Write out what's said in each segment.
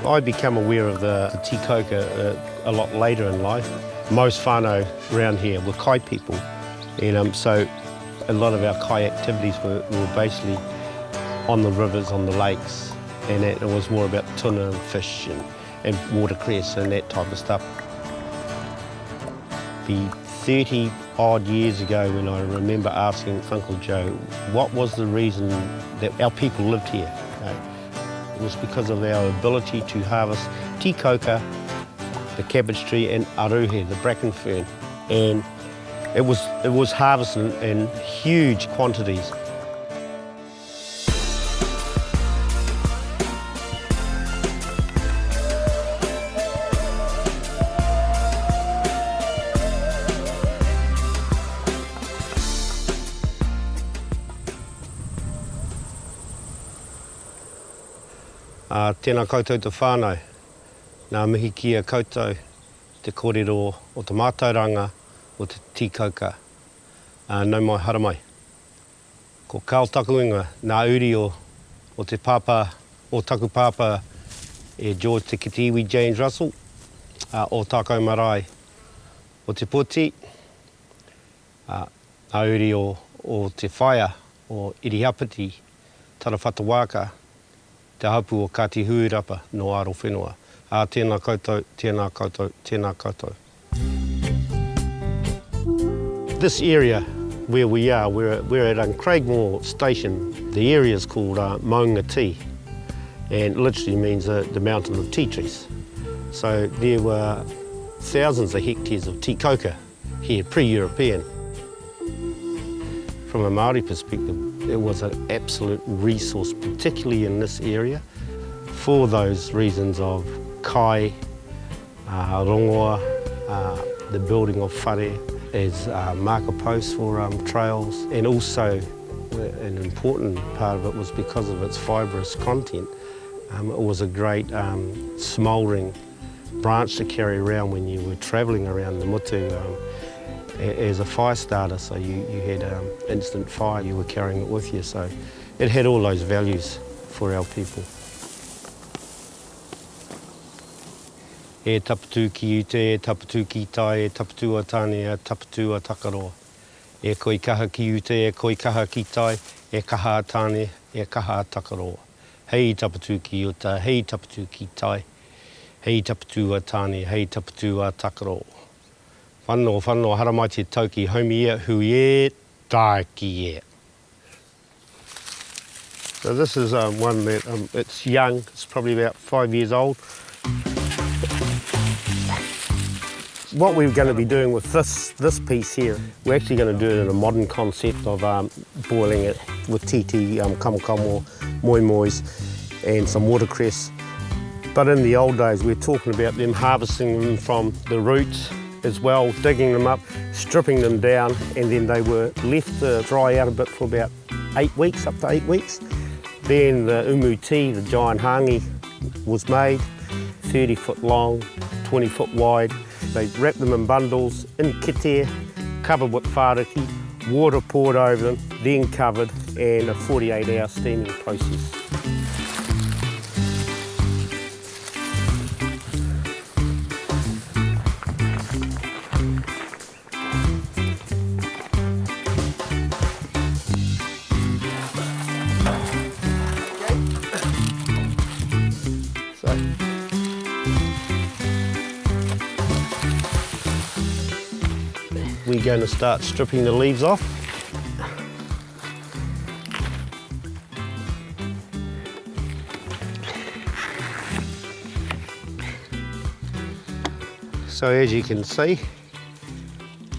I became aware of the te kōuka a lot later in life. Most whānau around here were Kai people, and so a lot of our Kai activities were basically on the rivers, on the lakes, and it was more about tuna and fish and watercress and that type of stuff. Be 30 odd years ago when I remember asking Uncle Joe what was the reason that our people lived here. It was because of our ability to harvest te kōuka, the cabbage tree, and aruhe, the bracken fern, and it was harvested in huge quantities. Tēnā koutou te whānau, nā mihi kia koutou te kōrero o te mātauranga o te te kōuka. Nau mai hara mai. Ko Carl takuinga nā uri o te pāpā, o taku pāpā e George Te Kitiwi James Russell, o tākau marae o te poti, nā uri o te whaia o Iriapiti, Tarawhatawaka, te hapu o Kati Huirapa no Aro Whenua. Tēnā koutou, tēnā koutou, tēnā koutou. This area where we are, we're at Craigmore Station. The area is called Mahinga Tea, and literally means the mountain of tea trees. So there were thousands of hectares of te kōuka here, pre-European. From a Māori perspective, it was an absolute resource, particularly in this area, for those reasons of kai, rongoa, the building of whare as marker posts for trails, and also an important part of it was because of its fibrous content. It was a great smouldering branch to carry around when you were travelling around the mutu as a fire starter, so you had instant fire, you were carrying it with you, so it had all those values for our people. E tapatu ki ute, e tapatu ki tai, e tapatu a tāne, e tapatu a takaroa. E koi kaha ki ute, e koi kaha ki tai, e kaha a tāne, e kaha a takaroa. Hei tapatu ki uta, hei tapatu ki tai, hei tapatu a tāne, hei tapatu a takaroa. Whanno, hara mai te tauki haumi e, hui e, tāki e. So this is one that, it's young, it's probably about 5 years old. What we're going to be doing with this piece here, we're actually going to do it in a modern concept of boiling it with titi, kamokomo, moi mois and some watercress. But in the old days, we're talking about them harvesting them from the roots as well, digging them up, stripping them down, and then they were left to dry out a bit for about 8 weeks, up to 8 weeks. Then the umu tea, the giant hangi, was made, 30 foot long, 20 foot wide. They wrapped them in bundles, in kite, covered with whāriki, water poured over them, then covered, and a 48-hour steaming process. We're going to start stripping the leaves off. So as you can see,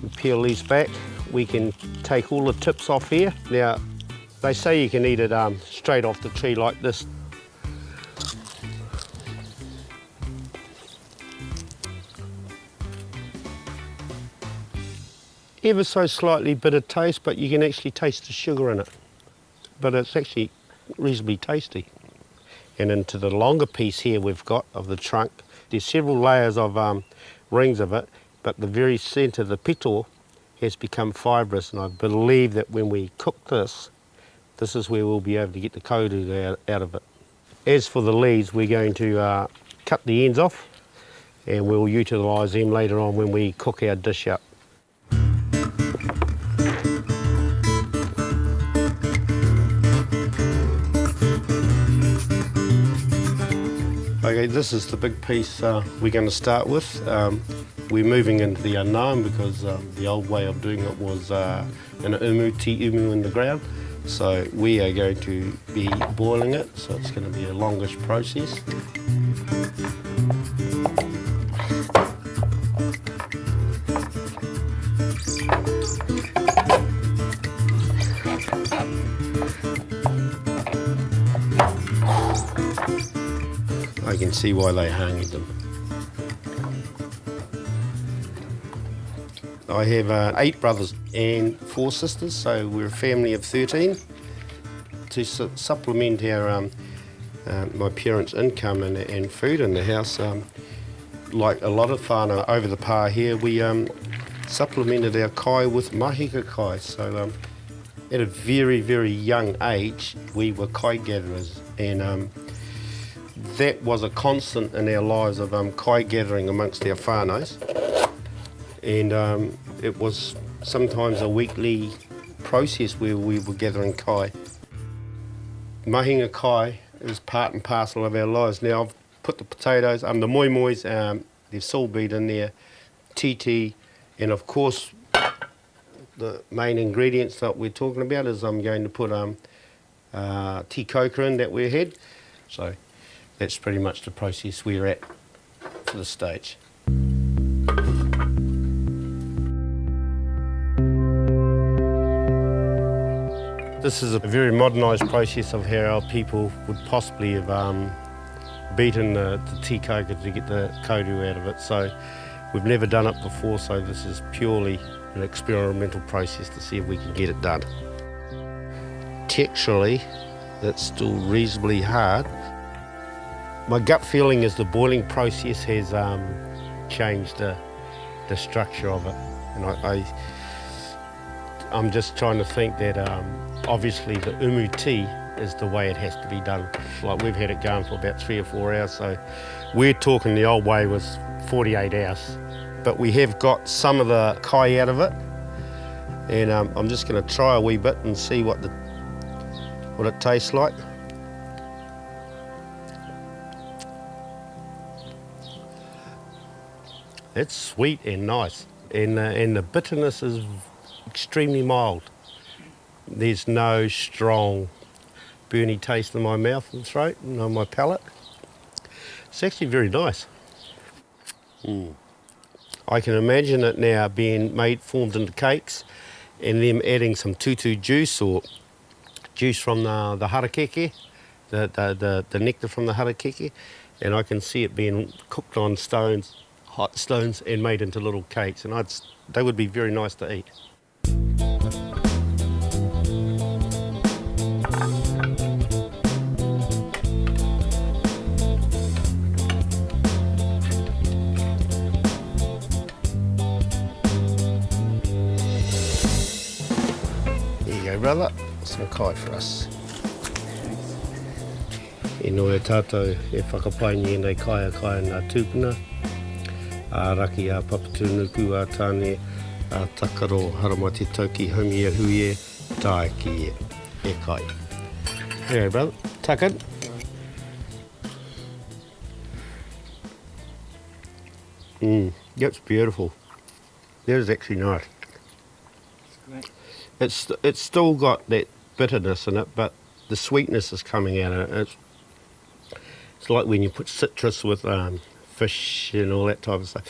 we peel these back, we can take all the tips off here. Now, they say you can eat it straight off the tree like this. Ever so slightly bitter taste, but you can actually taste the sugar in it. But it's actually reasonably tasty. And into the longer piece here we've got of the trunk, there's several layers of rings of it, but the very centre, the pito, has become fibrous, and I believe that when we cook this, this is where we'll be able to get the kauru out of it. As for the leaves, we're going to cut the ends off, and we'll utilise them later on when we cook our dish up. Okay, this is the big piece we're going to start with. We're moving into the unknown because the old way of doing it was in an te umu in the ground. So we are going to be boiling it, so it's going to be a longish process. I can see why they hanged them. I have 8 brothers and 4 sisters, so we're a family of 13. To supplement our my parents' income and food in the house, like a lot of whānau over the pā here, we supplemented our kai with Mahinga kai. So at a very, very young age, we were kai gatherers, and that was a constant in our lives of kai gathering amongst our whānaus. And it was sometimes a weekly process where we were gathering kai. Mahinga kai is part and parcel of our lives. Now I've put the potatoes, the moimois, there's soul beet in there, titi, and of course the main ingredients that we're talking about is I'm going to put tea Kōuka in that we had. So that's pretty much the process we're at for this stage. This is a very modernised process of how our people would possibly have beaten the tea Kōuka to get the koru out of it. So we've never done it before, so this is purely an experimental process to see if we can get it done. Texturally, that's still reasonably hard. My gut feeling is the boiling process has changed the structure of it, and I'm just trying to think that obviously the umu tea is the way it has to be done. Like we've had it going for about 3 or 4 hours, so we're talking the old way was 48 hours. But we have got some of the kai out of it, and I'm just going to try a wee bit and see what it tastes like. It's sweet and nice, and the bitterness is extremely mild. There's no strong burny taste in my mouth and throat and on my palate. It's actually very nice. I can imagine it now being formed into cakes, and them adding some tutu juice or juice from the harakeke, the nectar from the harakeke, and I can see it being cooked on stones, hot stones, and made into little cakes, and they would be very nice to eat. There you go, brother. Some kai for us. E noe tātou e whakapaini nei kai a kai nā tūpuna. A raki a papatunuku a tāne a takaro harama te tauki homi a hui e tae ki e kai. Here, brother. Tuck it. That's beautiful. That is actually nice. It's still got that bitterness in it, but the sweetness is coming out of it. It's like when you put citrus with fish and all that type of stuff.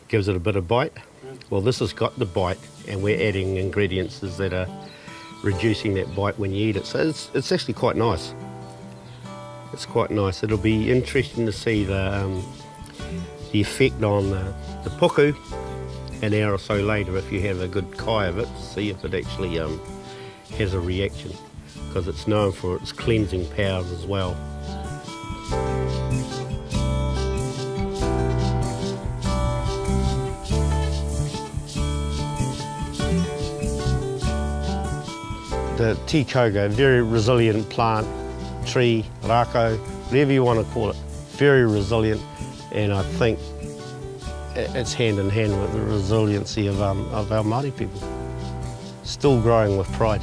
It gives it a bit of bite. Well, this has got the bite, and we're adding ingredients that are reducing that bite when you eat it. So it's actually quite nice. It's quite nice. It'll be interesting to see the effect on the puku an hour or so later if you have a good kai of it, to see if it actually has a reaction, because it's known for its cleansing powers as well. The tea Kōuka, a very resilient plant, tree, rako, whatever you want to call it. very resilient, and I think it's hand in hand with the resiliency of our Māori people. Still growing with pride.